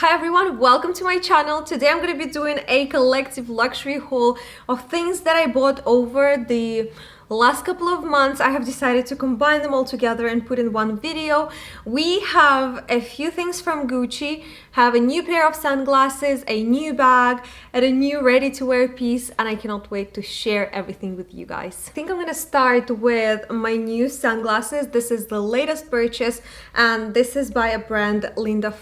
Hi everyone, welcome to my channel. Today I'm going to be doing a collective luxury haul of things that I bought over the last couple of months. I have decided to combine them all together and put in one video. We have a few things from Gucci, have a new pair of sunglasses, a new bag, and a new ready-to-wear piece, and I cannot wait to share everything with you guys. I think I'm gonna start with my new sunglasses. This is the latest purchase, and this is by a brand,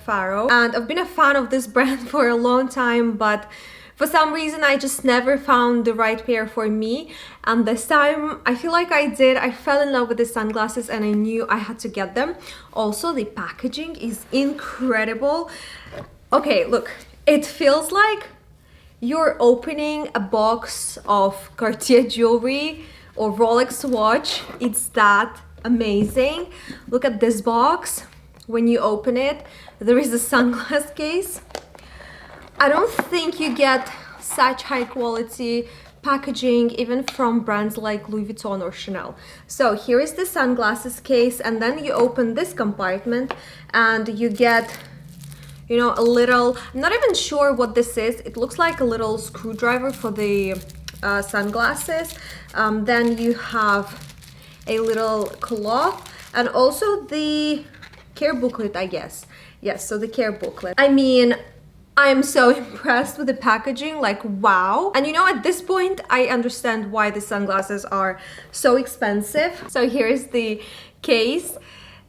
FARROW. And I've been a fan of this brand for a long time, but for some reason I just never found the right pair for me, and this time I feel like I did. I fell in love with the sunglasses and I knew I had to get them. Also, the packaging is incredible. Okay, look, it feels like you're opening a box of Cartier jewelry or Rolex watch. It's that amazing. Look at this box. When you open it, there is a sunglass case. I don't think you get such high quality packaging even from brands like Louis Vuitton or Chanel. So here is the sunglasses case, and then you open this compartment and you get, you know, a little, I'm not even sure what this is. It looks like a little screwdriver for the sunglasses. Then you have a little cloth and also the care booklet, I guess. Yes, so the care booklet. I mean, I'm so impressed with the packaging, like wow. And you know, at this point, I understand why the sunglasses are so expensive. So here's the case.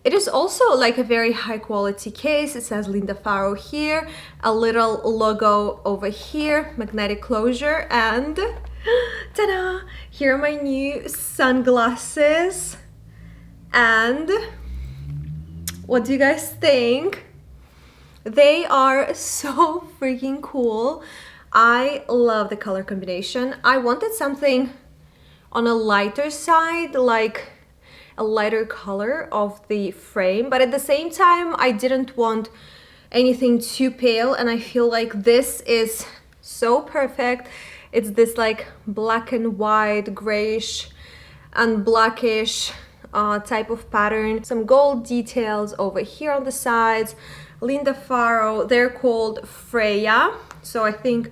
It is also like a very high quality case. It says FARROW here, a little logo over here, magnetic closure, and ta-da! Here are my new sunglasses. And what do you guys think? They are so freaking cool. I love the color combination. I wanted something on a lighter side, like a lighter color of the frame, but at the same time I didn't want anything too pale, and I feel like this is so perfect. It's this like black and white, grayish and blackish type of pattern. Some gold details over here on the sides. FARROW, they're called Freya, so I think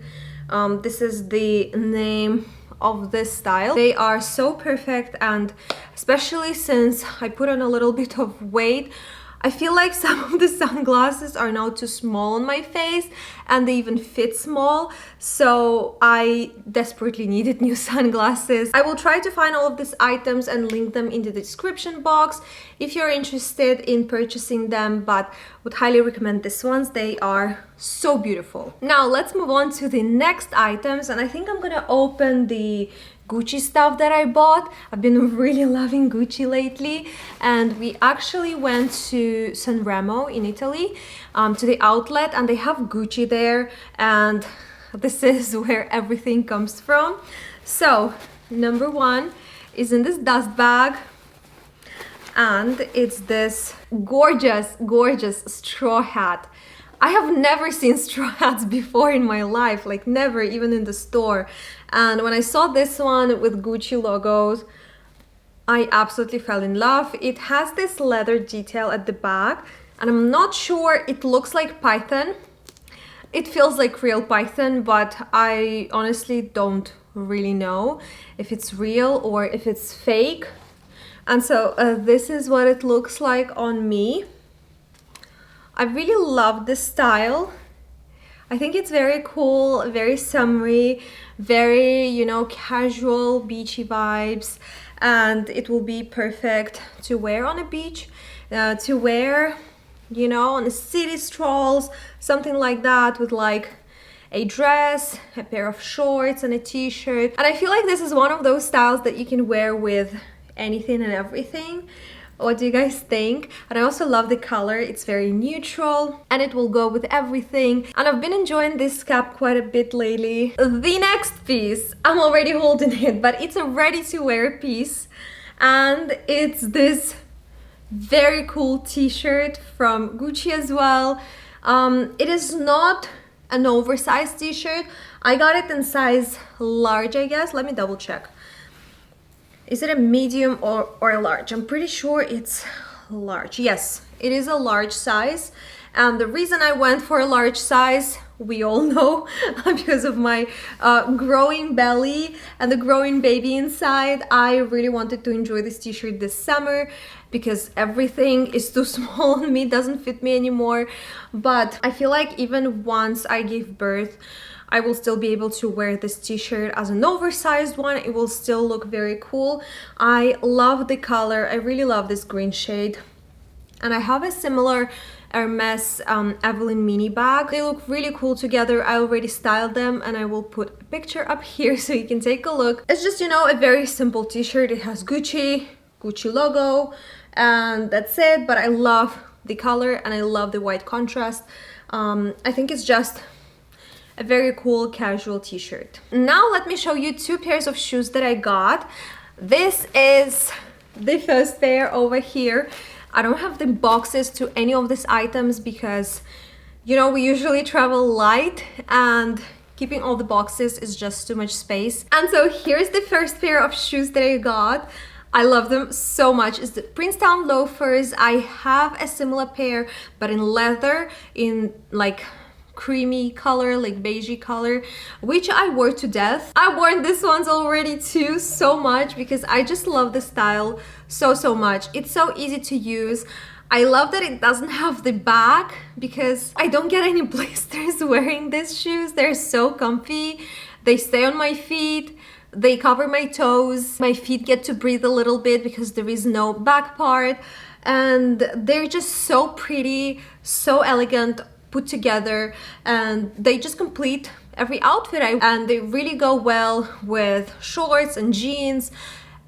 this is the name of this style. They are so perfect, and especially since I put on a little bit of weight, I feel like some of the sunglasses are now too small on my face, and they even fit small, so I desperately needed new sunglasses. I will try to find all of these items and link them in the description box if you're interested in purchasing them, but would highly recommend these ones. They are so beautiful. Now let's move on to the next items, and I think I'm gonna open the Gucci stuff that I bought. I've been really loving Gucci lately, and we actually went to San Remo in Italy, to the outlet, and they have Gucci there, and this is where everything comes from. So number one is in this dust bag, and it's this gorgeous straw hat. I have never seen straw hats before in my life, like never, even in the store. And when I saw this one with Gucci logos, I absolutely fell in love. It has this leather detail at the back, and I'm not sure, it looks like python. It feels like real python, but I honestly don't really know if it's real or if it's fake. And so this is what it looks like on me. I really love this style. I think it's very cool, very summery, very, you know, casual, beachy vibes, and it will be perfect to wear on a beach, to wear, you know, on a city strolls, something like that, with like a dress, a pair of shorts, and a t-shirt. And I feel like this is one of those styles that you can wear with anything and everything. What do you guys think? And I also love the color. It's very neutral and it will go with everything. And I've been enjoying this cap quite a bit lately. The next piece, I'm already holding it, but it's a ready-to-wear piece. And it's this very cool t-shirt from Gucci as well. It is not an oversized t-shirt. I got it in size large, I guess. Let me double check. Is it a medium or a large? I'm pretty sure it's large. Yes, it is a large size, And the reason I went for a large size, we all know, because of my growing belly and the growing baby inside. I really wanted to enjoy this t-shirt this summer because everything is too small on me, doesn't fit me anymore. But I feel like even once I give birth, I will still be able to wear this t-shirt as an oversized one. It will still look very cool. I love the color. I really love this green shade. And I have a similar Hermes Evelyn mini bag. They look really cool together. I already styled them and I will put a picture up here so you can take a look. It's just, you know, a very simple t-shirt. It has Gucci logo, and that's it. But I love the color and I love the white contrast. I think it's just a very cool casual t-shirt. Now let me show you two pairs of shoes that I got. This is the first pair over here. I don't have the boxes to any of these items because, you know, we usually travel light and keeping all the boxes is just too much space. And so here's the first pair of shoes that I got. I love them so much. It's the Princeton loafers. I have a similar pair, but in leather, in like creamy color, like beigey color, which I wore to death. I worn these ones already too so much because I just love the style so much. It's so easy to use. I love that it doesn't have the back because I don't get any blisters wearing these shoes. They're so comfy. They stay on my feet. They cover my toes. My feet get to breathe a little bit because there is no back part. And they're just so pretty, so elegant, put together, and they just complete every outfit. And they really go well with shorts and jeans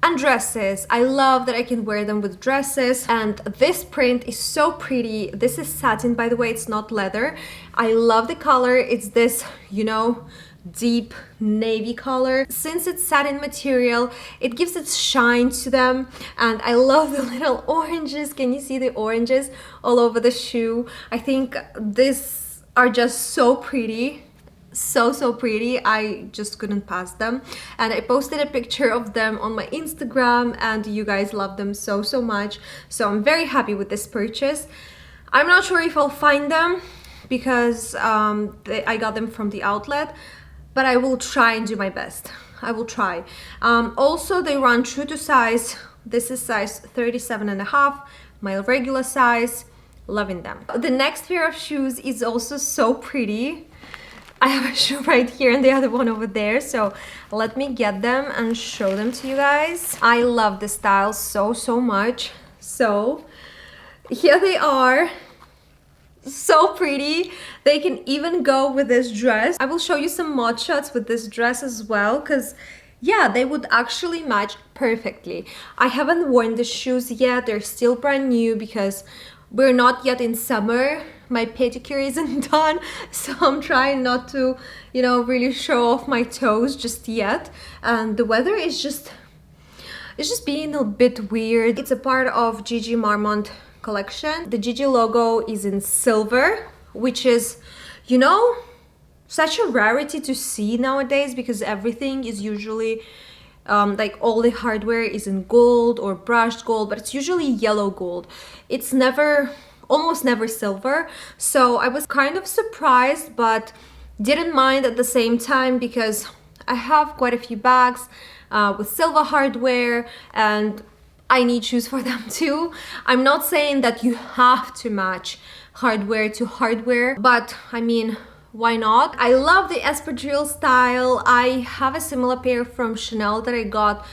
and dresses. I love that I can wear them with dresses. And this print is so pretty. This is satin, by the way, it's not leather. I love the color. It's this, you know, deep navy color. Since it's satin material, it gives its shine to them. And I love the little oranges. Can you see the oranges all over the shoe? I think these are just so pretty. So pretty. I just couldn't pass them, and I posted a picture of them on my Instagram and you guys love them so much. So I'm very happy with this purchase. I'm not sure if I'll find them because I got them from the outlet, but I will try and do my best. I will try. Also, they run true to size. This is size 37.5, my regular size. Loving them. The next pair of shoes is also so pretty. I have a shoe right here and the other one over there, so let me get them and show them to you guys. I love the style so much. So here they are. So pretty. They can even go with this dress. I will show you some mod shots with this dress as well, because yeah, they would actually match perfectly. I haven't worn the shoes yet. They're still brand new because we're not yet in summer. My pedicure isn't done, so I'm trying not to, you know, really show off my toes just yet. And the weather is just, it's just being a bit weird. It's a part of Gigi Marmont collection. The Gigi logo is in silver, which is, you know, such a rarity to see nowadays because everything is usually like all the hardware is in gold or brushed gold, but it's usually yellow gold. It's never, almost never silver. So I was kind of surprised, but didn't mind at the same time because I have quite a few bags with silver hardware and I need shoes for them too. I'm not saying that you have to match hardware to hardware, but I mean, why not? I love the espadrille style. I have a similar pair from Chanel that I got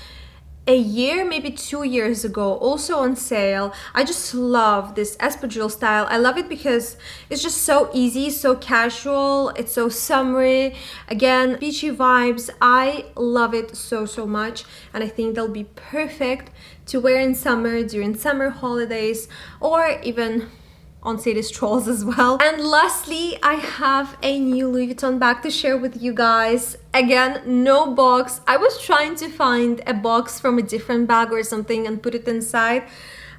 a year, maybe 2 years ago, also on sale. I just love this espadrille style. I love it because it's just so easy, so casual, it's so summery. Again, beachy vibes. I love it so much, and I think they'll be perfect to wear in summer, during summer holidays, or even on city strolls as well. And lastly, I have a new Louis Vuitton bag to share with you guys. Again, no box. I was trying to find a box from a different bag or something and put it inside,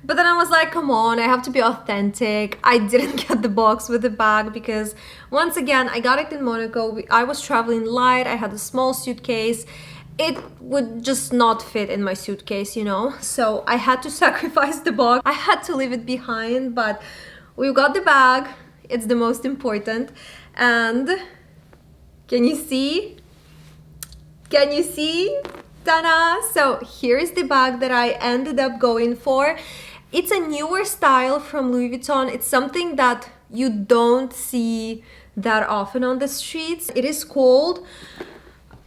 but then I was like, come on, I have to be authentic. I didn't get the box with the bag because once again, I got it in Monaco. I was traveling light. I had a small suitcase. It would just not fit in my suitcase, you know, so I had to sacrifice the box. I had to leave it behind, but we got the bag. It's the most important. And can you see? Can you see? Ta-da! So here's the bag that I ended up going for. It's a newer style from Louis Vuitton. It's something that you don't see that often on the streets. It is called,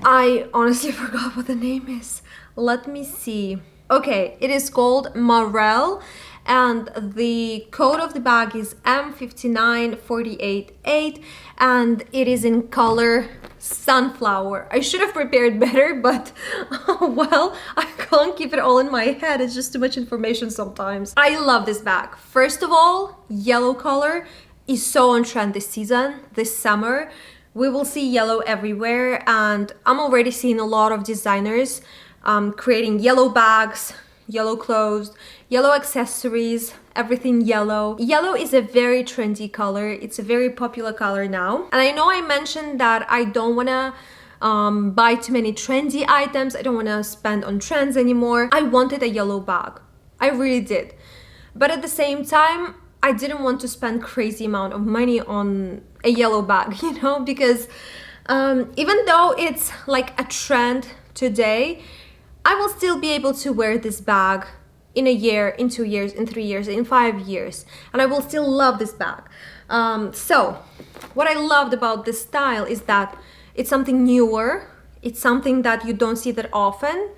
I honestly forgot what the name is. Let me see. Okay, it is called Morel, and the code of the bag is M59488, and it is in color sunflower. I should have prepared better, but well, I can't keep it all in my head. It's just too much information sometimes. I love this bag. First of all, yellow color is so on trend this season, this summer. We will see yellow everywhere, and I'm already seeing a lot of designers creating yellow bags, yellow clothes, yellow accessories, everything yellow. Yellow is a very trendy color. It's a very popular color now. And I know I mentioned that I don't want to buy too many trendy items. I don't want to spend on trends anymore. I wanted a yellow bag. I really did. But at the same time, I didn't want to spend crazy amount of money on a yellow bag, you know, because even though it's like a trend today, I will still be able to wear this bag in a year, in 2 years, in 3 years, in 5 years, and I will still love this bag. So what I loved about this style is that it's something newer. It's something that you don't see that often.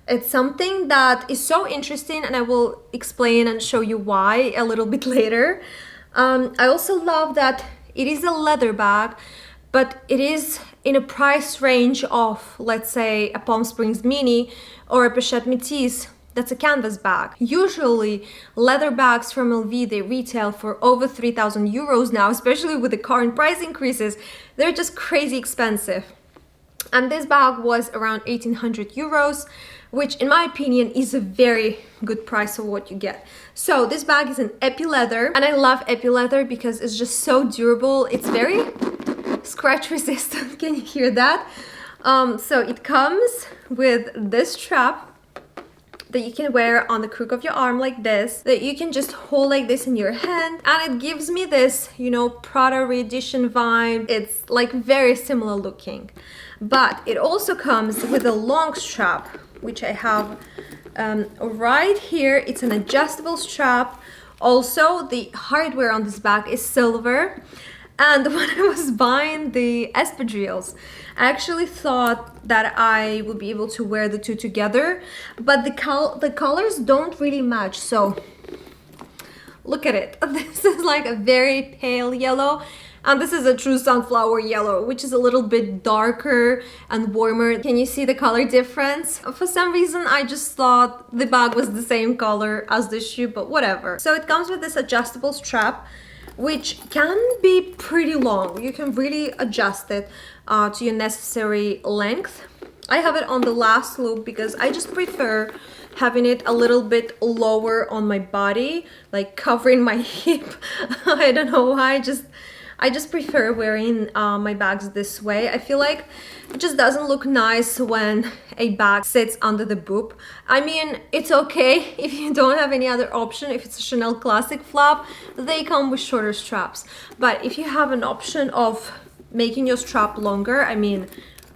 It's something that is so interesting, and I will explain and show you why a little bit later. I also love that it is a leather bag, but it is in a price range of, let's say, a Palm Springs Mini or a Pochette Métis. That's a canvas bag. Usually leather bags from LV, they retail for over 3,000 euros now, especially with the current price increases. They're just crazy expensive. And this bag was around 1,800 euros, which in my opinion is a very good price for what you get. So this bag is an epi leather, and I love epi leather because it's just so durable. It's very scratch resistant. Can you hear that? So it comes with this strap that you can wear on the crook of your arm like this, that you can just hold like this in your hand, and it gives me this, you know, Prada re-edition vibe. It's like very similar looking, but it also comes with a long strap, which I have right here. It's an adjustable strap. Also, the hardware on this bag is silver. And when I was buying the espadrilles, I actually thought that I would be able to wear the two together, but the colors don't really match. So look at it. This is like a very pale yellow, and this is a true sunflower yellow, which is a little bit darker and warmer. Can you see the color difference? For some reason, I just thought the bag was the same color as the shoe, but whatever. So it comes with this adjustable strap, which can be pretty long. You can really adjust it to your necessary length. I have it on the last loop because I just prefer having it a little bit lower on my body, like covering my hip. I don't know why, I just prefer wearing my bags this way. I feel like it just doesn't look nice when a bag sits under the boob. I mean, it's okay if you don't have any other option. If it's a Chanel Classic flap, they come with shorter straps. But if you have an option of making your strap longer, I mean,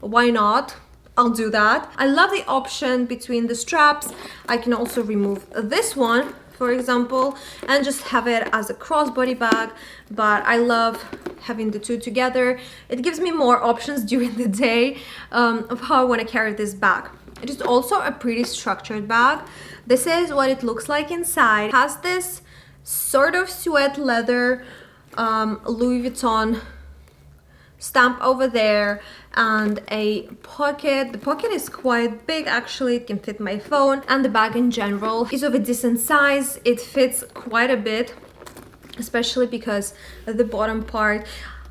why not? I'll do that. I love the option between the straps. I can also remove this one, for example, and just have it as a crossbody bag, but I love having the two together. It gives me more options during the day of how I want to carry this bag. It is also a pretty structured bag. This is what it looks like inside. It has this sort of sweat leather Louis Vuitton stamp over there, and a pocket. The pocket is quite big, actually. It can fit my phone, and the bag in general is of a decent size. It fits quite a bit, especially because the bottom part,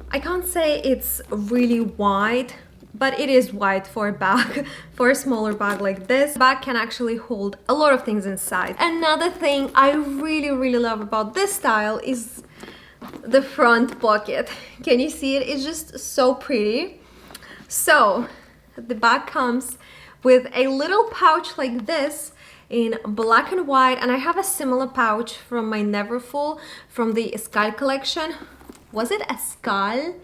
I can't say it's really wide, but it is wide for a bag, for a smaller bag like this. The bag can actually hold a lot of things inside. Another thing I really love about this style is the front pocket. Can you see it? It's just so pretty. So the bag comes with a little pouch like this in black and white, and I have a similar pouch from my Neverfull from the Sky collection. Was it Escal?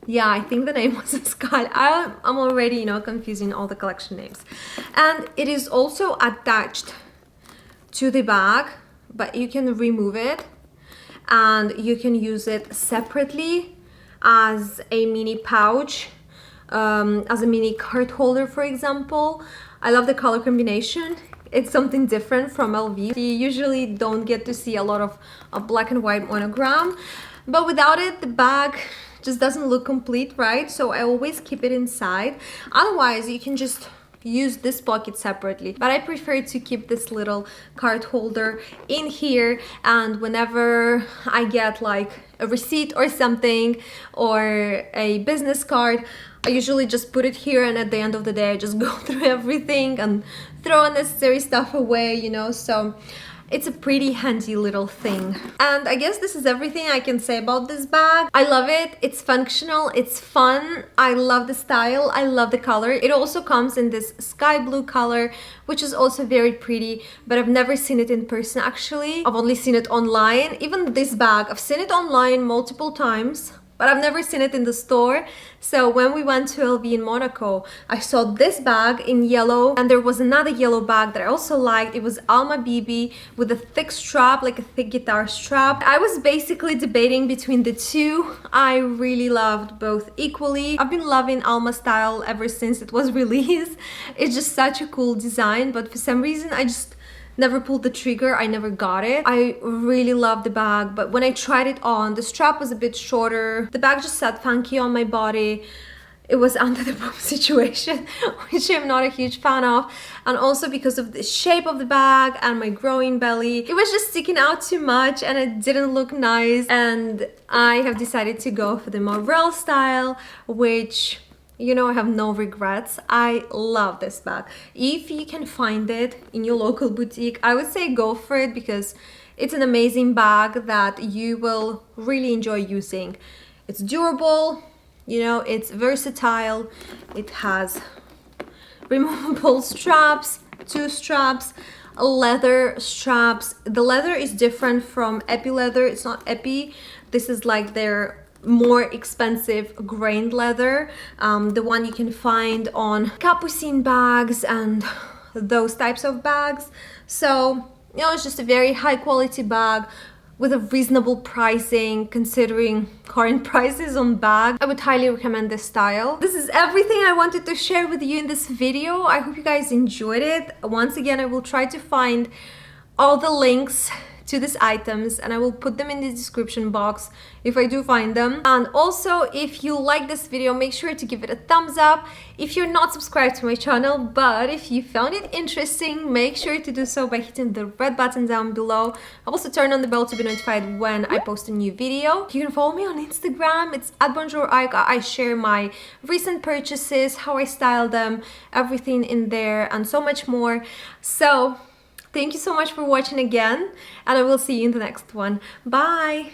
Yeah, I think the name was Escal. I'm already, you know, confusing all the collection names. And it is also attached to the bag, but you can remove it and you can use it separately as a mini pouch, as a mini card holder, for example. I love the color combination. It's something different from LV. You usually don't get to see a lot of black and white monogram, but without it, the bag just doesn't look complete, right? So I always keep it inside. Otherwise, you can just use this pocket separately, but I prefer to keep this little card holder in here, and whenever I get like a receipt or something or a business card, I usually just put it here, and at the end of the day I just go through everything and throw unnecessary stuff away, you know. So it's a pretty handy little thing. And I guess this is everything I can say about this bag. I love it. It's functional. It's fun. I love the style. I love the color. It also comes in this sky blue color, which is also very pretty, but I've never seen it in person actually. I've only seen it online. Even this bag, I've seen it online multiple times, but I've never seen it in the store. So when we went to LV in Monaco, I saw this bag in yellow, and there was another yellow bag that I also liked. It was Alma BB with a thick strap, like a thick guitar strap. I was basically debating between the two. I really loved both equally. I've been loving Alma style ever since it was released. It's just such a cool design, but for some reason I just never pulled the trigger. I never got it. I really love the bag, but when I tried it on, the strap was a bit shorter. The bag just sat funky on my body. It was under the boob situation, which I'm not a huge fan of. And also because of the shape of the bag and my growing belly, it was just sticking out too much and it didn't look nice. And I have decided to go for the Morel style, which, you know, I have no regrets. I love this bag. If you can find it in your local boutique, I would say go for it, because it's an amazing bag that you will really enjoy using. It's durable, you know, it's versatile. It has removable straps, two straps, leather straps. The leather is different from epi leather. It's not epi. This is like their more expensive grained leather, the one you can find on capucine bags and those types of bags. So, you know, it's just a very high quality bag with a reasonable pricing considering current prices on bags. I would highly recommend this style. This is everything I wanted to share with you in this video. I hope you guys enjoyed it. Once again, I will try to find all the links to these items and I will put them in the description box if I do find them. And also, if you like this video, make sure to give it a thumbs up. If you're not subscribed to my channel, but if you found it interesting, make sure to do so by hitting the red button down below. Also turn on the bell to be notified when I post a new video. You can follow me on Instagram. It's @bonjouraika. I share my recent purchases, how I style them, everything in there, and so much more. So thank you so much for watching again, and I will see you in the next one. Bye!